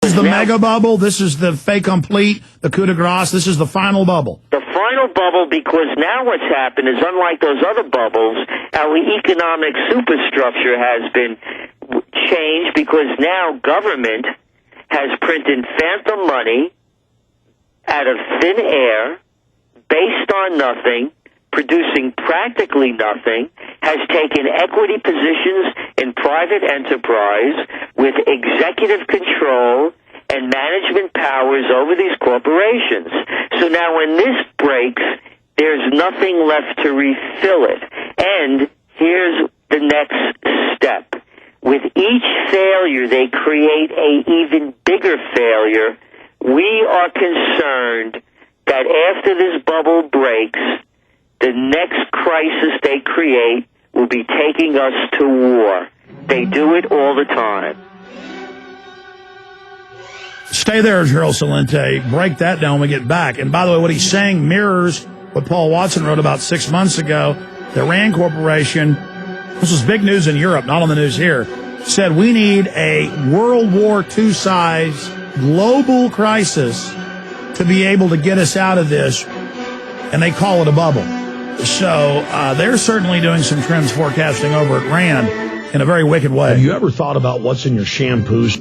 This is the mega bubble. This is the fait complete, the coup de grace. This is the final bubble. The final bubble, because now what's happened is, unlike those other bubbles, our economic superstructure has been changed, because now government has printed phantom money out of thin air, based on nothing, producing practically nothing, has taken equity positions in private enterprise with executive control and management powers over these corporations. So now when this breaks, there's nothing left to refill it. And here's the next step. With each failure, they create an even bigger failure. We are concerned that after this bubble breaks, the next crisis they create will be taking us to war. They do it all the time. Stay there, Gerald Celente. Break that down when we get back. And by the way, what he's saying mirrors what Paul Watson wrote about 6 months ago. The Rand Corporation, this was big news in Europe, not on the news here, said we need a World War II size global crisis to be able to get us out of this, and they call it a bubble. So they're certainly doing some trends forecasting over at Rand in a very wicked way. Have you ever thought about what's in your shampoos?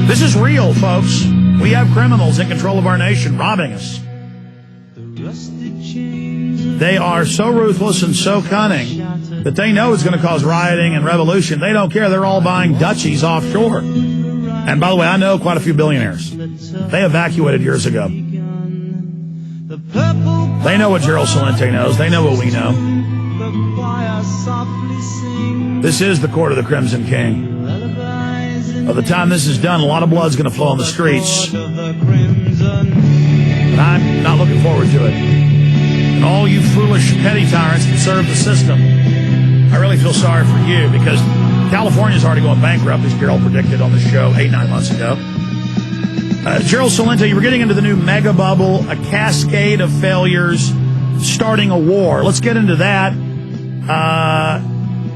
This is real, folks. We have criminals in control of our nation robbing us. They are so ruthless and so cunning that they know it's going to cause rioting and revolution. They don't care. They're all buying Dutchies offshore. And by the way, I know quite a few billionaires. They evacuated years ago. They know what Gerald Celente knows. They know what we know. This is the court of the Crimson King. By the time this is done, a lot of blood's going to flow on the streets. And I'm not looking forward to it. And all you foolish petty tyrants that serve the system, I really feel sorry for you, because California's already going bankrupt, as Gerald predicted on the show 8-9 months ago. Gerald Celente, you were getting into the new mega bubble, a cascade of failures, starting a war. Let's get into that.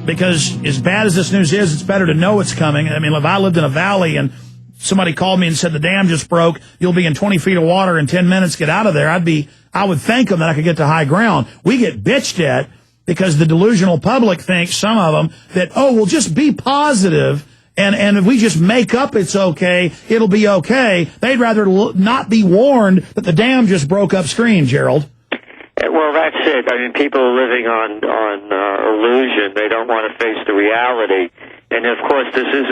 Because as bad as this news is, it's better to know it's coming. I mean, if I lived in a valley and somebody called me and said the dam just broke, you'll be in 20 feet of water in 10 minutes, get out of there, I would thank them that I could get to high ground. We get bitched at because the delusional public thinks, some of them, that, oh, we'll just be positive, and if we just make up it's okay, it'll be okay. They'd rather not be warned that the dam just broke upstream, Gerald. Well, that's it. I mean, people are living on illusion. They don't want to face the reality. And of course, this is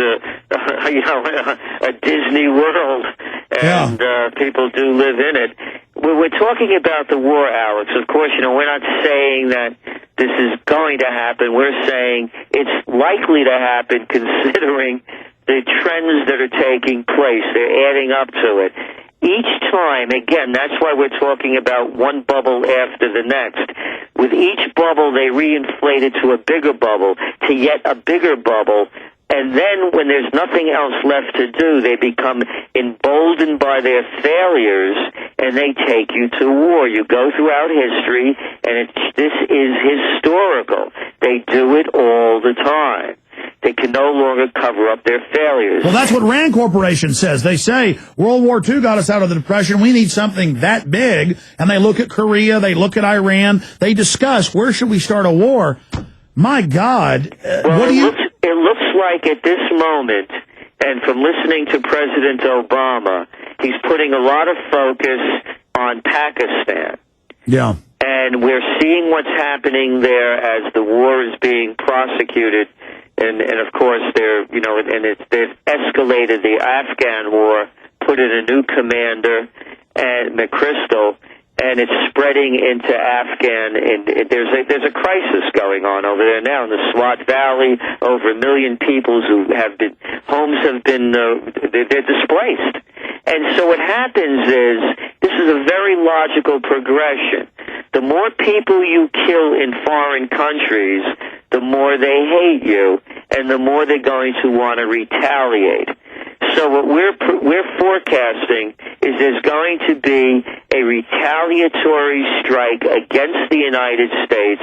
a Disney world, and people do live in it. We're talking about the war, Alex. Of course, we're not saying that this is going to happen. We're saying it's likely to happen, considering the trends that are taking place. They're adding up to it. Each time, again, that's why we're talking about one bubble after the next. With each bubble, they reinflate it to a bigger bubble, to yet a bigger bubble, and then when there's nothing else left to do, they become emboldened by their failures, and they take you to war. You go throughout history, and this is historical. They do it all the time. They can no longer cover up their failures. Well, that's what Rand Corporation says. They say World War II got us out of the Depression. We need something that big. And they look at Korea. They look at Iran. They discuss, where should we start a war? My God. It looks like at this moment, and from listening to President Obama, he's putting a lot of focus on Pakistan. Yeah. And we're seeing what's happening there as the war is being prosecuted. And of course, they've escalated the Afghan war, put in a new commander, and McChrystal, and it's spreading into Afghan. And there's a crisis going on over there now in the Swat Valley. Over 1 million people homes have been they're displaced. And so what happens is, this is a very logical progression. The more people you kill in foreign countries, the more they hate you, and the more they're going to want to retaliate. So what we're forecasting is there's going to be a retaliatory strike against the United States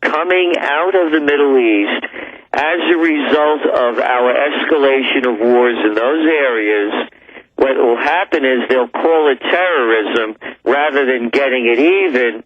coming out of the Middle East as a result of our escalation of wars in those areas. What will happen is they'll call it terrorism rather than getting even,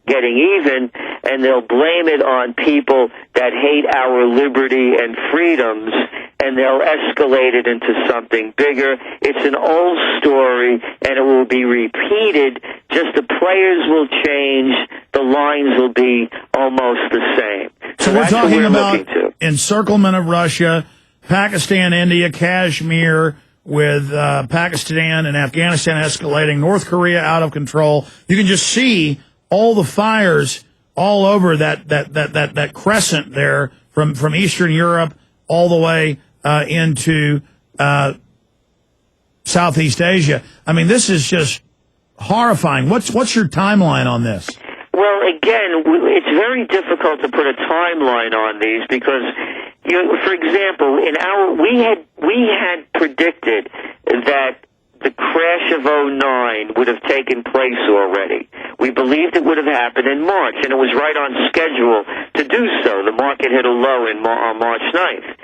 and they'll blame it on people that hate our liberty and freedoms, and they'll escalate it into something bigger. It's an old story, and it will be repeated, just the players will change, the lines will be almost the same. So we're that's what talking we're about looking to. encirclement of Russia, Pakistan, India, Kashmir, with Pakistan and Afghanistan escalating, North Korea out of control. You can just see all the fires all over that crescent there from Eastern Europe all the way into Southeast Asia. I mean, this is just horrifying. What's your timeline on this? Well, again, it's very difficult to put a timeline on these because, for example, we had predicted that the crash of '09 would have taken place already. We believed it would have happened in March, and it was right on schedule to do so. The market hit a low on March 9th.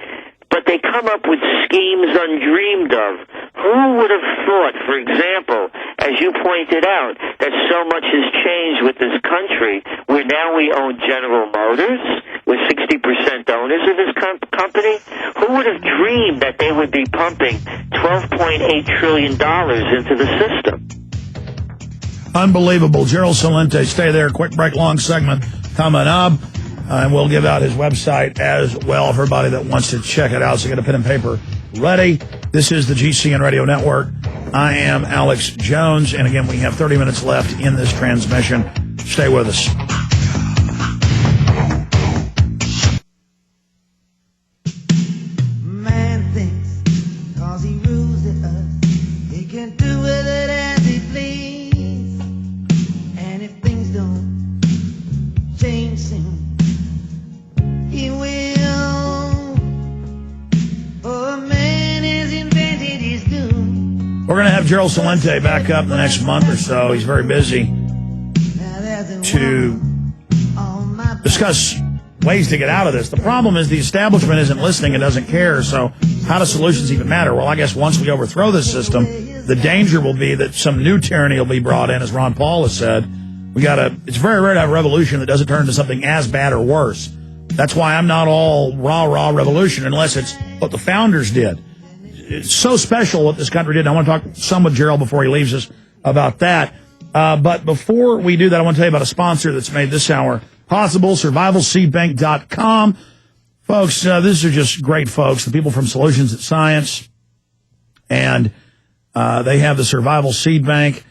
But they come up with schemes undreamed of. Who would have thought, for example, as you pointed out, that so much has changed with this country, where now we own General Motors, we're 60% owners of this company? Who would have dreamed that they would be pumping $12.8 trillion into the system? Unbelievable. Gerald Celente, stay there. Quick break, long segment coming up. And we'll give out his website as well for everybody that wants to check it out. So get a pen and paper ready. This is the GCN Radio Network. I am Alex Jones. And again, we have 30 minutes left in this transmission. Stay with us. Man thinks 'cause he rules the earth, he can do with it as he please. And if things don't change soon, he will. For man has invented his doom. We're going to have Gerald Celente back up in the next month or so. He's very busy to discuss ways to get out of this. The problem is the establishment isn't listening and doesn't care, so how do solutions even matter? Well, I guess once we overthrow this system, the danger will be that some new tyranny will be brought in, as Ron Paul has said. It's very rare to have a revolution that doesn't turn into something as bad or worse. That's why I'm not all rah revolution unless it's what the founders did. It's so special what this country did. And I want to talk some with Gerald before he leaves us about that. But before we do that, I want to tell you about a sponsor that's made this hour possible, survivalseedbank.com. Folks, these are just great folks, the people from Solutions at Science. And they have the Survival Seed Bank.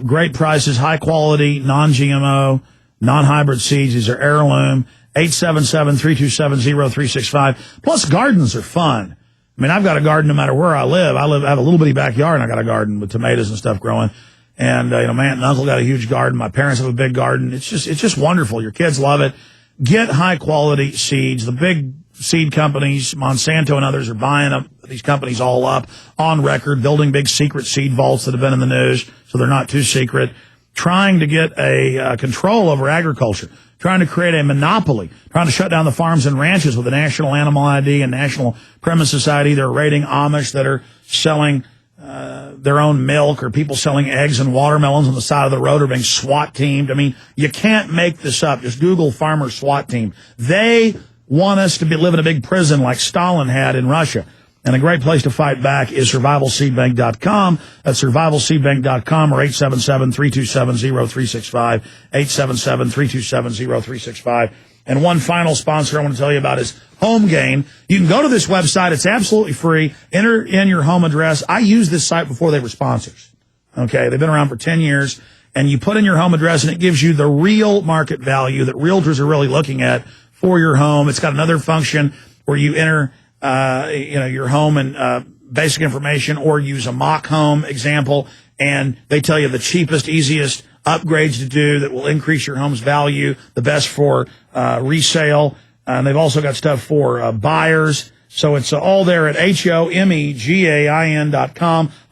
Great prices, high quality, non-GMO, non-hybrid seeds. These are heirloom. 877-327-0365. Plus, gardens are fun. I mean, I've got a garden no matter where I live. I have a little bitty backyard, and I got a garden with tomatoes and stuff growing. And, my aunt and uncle got a huge garden. My parents have a big garden. It's just wonderful. Your kids love it. Get high quality seeds. The big seed companies, Monsanto and others, are buying these companies all up on record, building big secret seed vaults that have been in the news, so they're not too secret, trying to get a control over agriculture, trying to create a monopoly, trying to shut down the farms and ranches with the National Animal ID and National Premise Society. They're raiding Amish that are selling their own milk, or people selling eggs and watermelons on the side of the road are being SWAT teamed. I mean, you can't make this up. Just Google farmer SWAT team. They want us to live in a big prison like Stalin had in Russia. And a great place to fight back is survivalseedbank.com. That's survivalseedbank.com or 877-327-0365, 877-327-0365. And one final sponsor I want to tell you about is HomeGain. You can go to this website. It's absolutely free. Enter in your home address. I used this site before they were sponsors. Okay, they've been around for 10 years. And you put in your home address, and it gives you the real market value that realtors are really looking at for your home. It's got another function where you enter your home and basic information, or use a mock home example, and they tell you the cheapest, easiest upgrades to do that will increase your home's value, the best for resale. And they've also got stuff for buyers. So it's all there at HOMEGAIN.com,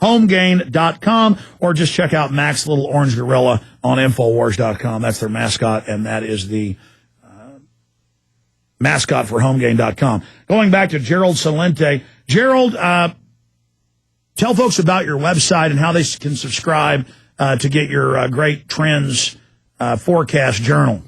homegain.com, or just check out Mac's Little Orange Gorilla on Infowars.com. That's their mascot, and that is the mascot for homegain.com. Going back to Gerald Celente. Gerald, tell folks about your website and how they can subscribe to get your great trends forecast journal.